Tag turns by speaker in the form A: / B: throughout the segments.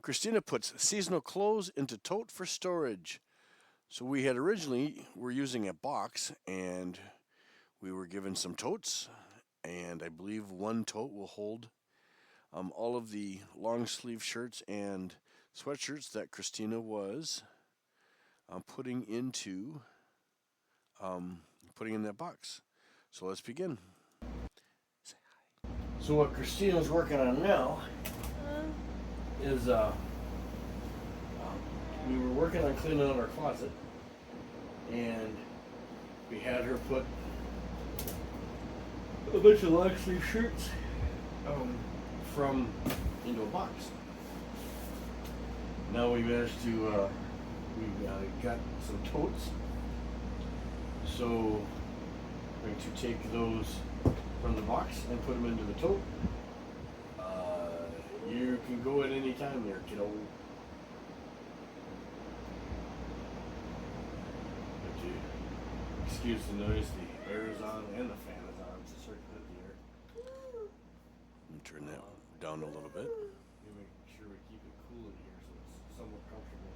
A: Christina puts seasonal clothes into tote for storage. So we had originally were using a box, and we were given some totes, and I believe one tote will hold all of the long sleeve shirts and sweatshirts that Christina was putting into putting in that box. So let's begin. So what Christina's working on now is we were working on cleaning out our closet, and we had her put a bunch of long sleeve shirts from into a box. Now we managed to we got some totes, so we're going to take those from the box and put them into the tote. You can go at any time there, kiddo. But you excuse the noise, the air is on and the fan is on to circulate the air. Let me turn that down a little bit. Make sure we keep it cool in here so it's somewhat comfortable.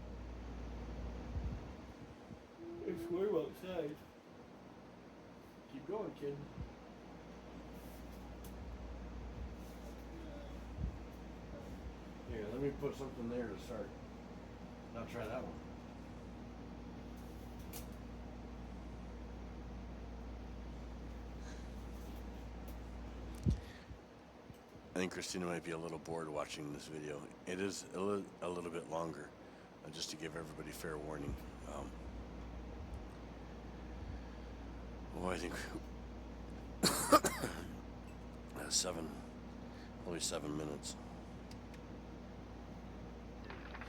A: It's warm outside. Keep going, kid. Here, let me put something there to start. Now try that one. I think Christina might be a little bored watching this video. It is a little bit longer, just to give everybody fair warning. I think only 7 minutes.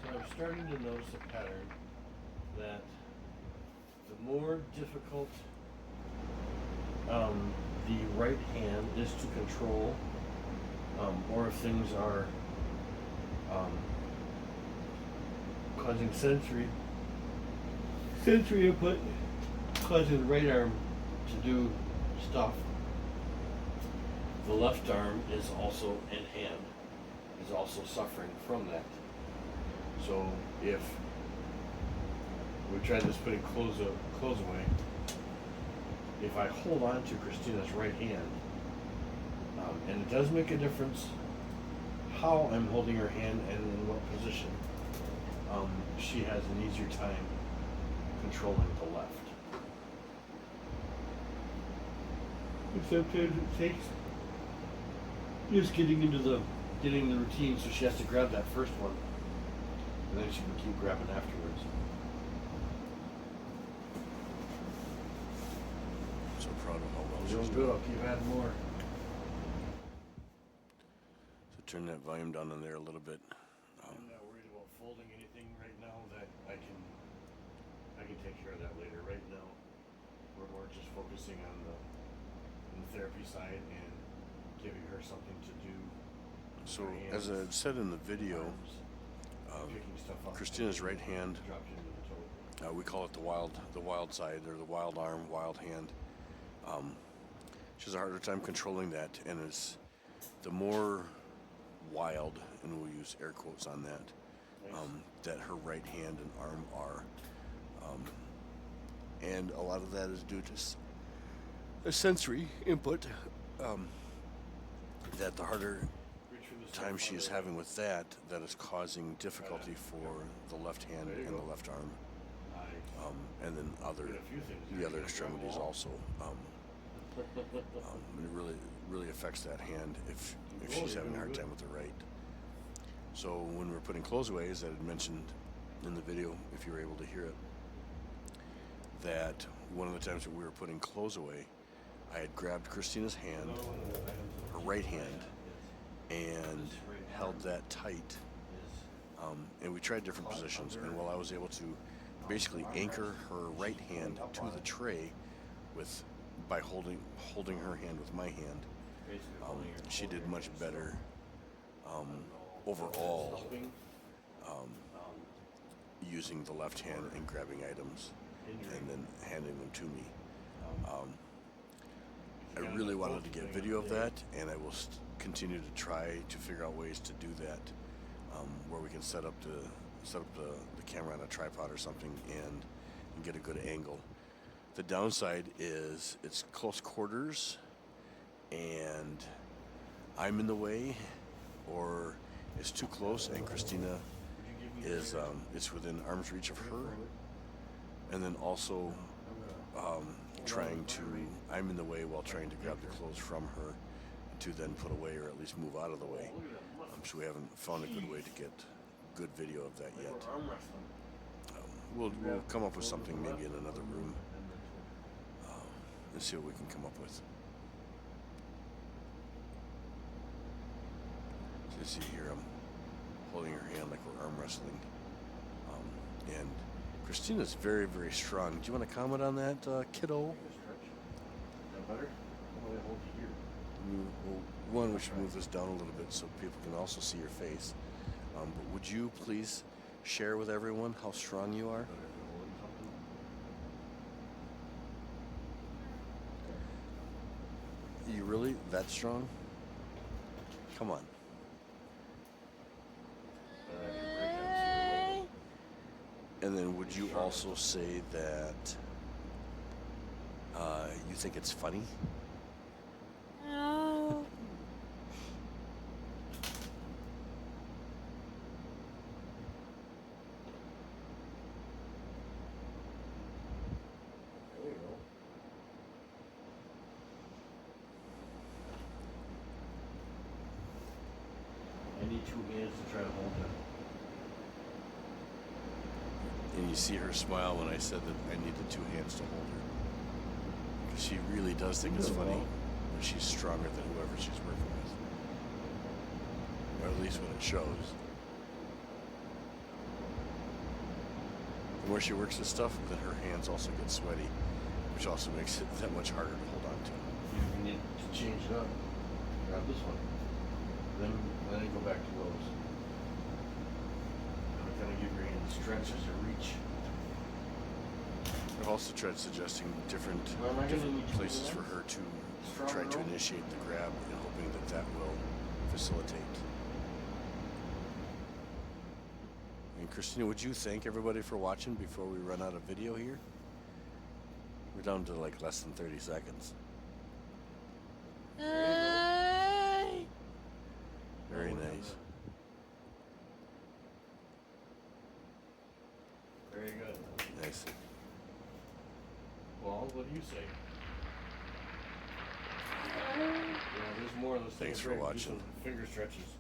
A: So I'm starting to notice a pattern that the more difficult the right hand is to control, or if things are causing sensory input, causing the right arm to do stuff, the left arm is also, and hand, is also suffering from that. So if we try this putting clothes away, if I hold on to Christina's right hand, and it does make a difference how I'm holding her hand and in what position, she has an easier time controlling the left. Sometimes it takes just getting the routine, so she has to grab that first one, and then she can keep grabbing afterwards. So proud of how well she's doing. I'll keep adding more. So turn that volume down in there a little bit. I'm not worried about folding anything right now. That I can take care of that later. Right now, we're more just focusing on the therapy side and giving her something to do. So as I said in the video, Christina's right hand, we call it the wild side, or the wild arm, wild hand. She has a harder time controlling that, and it's the more wild, and we'll use air quotes on that, that her right hand and arm are. And a lot of that is due to a sensory input, that the harder time she is having with that is causing difficulty for the left hand and the left arm, and then the other extremities also. It really affects that hand if she's having a hard time with the right. So when we're putting clothes away, as I had mentioned in the video, if you were able to hear it, that one of the times that we were putting clothes away, I had grabbed Christina's hand, her right hand, and held that tight. And we tried different positions, and while I was able to basically anchor her right hand to the tray by holding her hand with my hand, she did much better overall using the left hand and grabbing items and then handing them to me. I really wanted to get video of that, and I will continue to try to figure out ways to do that,
B: where we can set up the camera on a tripod or something and get a good angle. The downside is it's close quarters and I'm in the way, or it's too close and Christina is it's within arm's reach of her, and then also I'm in the way while trying to grab the clothes from her to then put away or at least move out of the way. So we haven't found a good way to get good video of that yet. We'll come up with something maybe in another room and see what we can come up with. So you see here, I'm holding her hand like we're arm wrestling. And Christina's very, very strong. Do you want to comment on that, kiddo?
A: Is that better? How do I hold you here?
B: Well, one, we should move this down a little bit so people can also see your face. But would you please share with everyone how strong you are? You really that strong? Come on. And then would you also say that you think it's funny?
C: No.
A: There you go. I need 2 hands to try to hold it.
B: And you see her smile when I said that I needed 2 hands to hold her. Because she really does think it's funny when she's stronger than whoever she's working with. Or at least when it shows. The more she works with stuff, then her hands also get sweaty, which also makes it that much harder to hold on to.
A: You need to change it up. Grab this one. Then go back to those. Kind of give your hand stretch as you reach.
B: I've also tried suggesting different places for her to try to initiate the grab and hoping that that will facilitate. And Christina, would you thank everybody for watching before we run out of video here? We're down to like less than 30 seconds. Very nice.
A: Very good.
B: Nice.
A: Well, what do you say? Yeah, there's more of those.
B: Thanks for watching.
A: Finger stretches.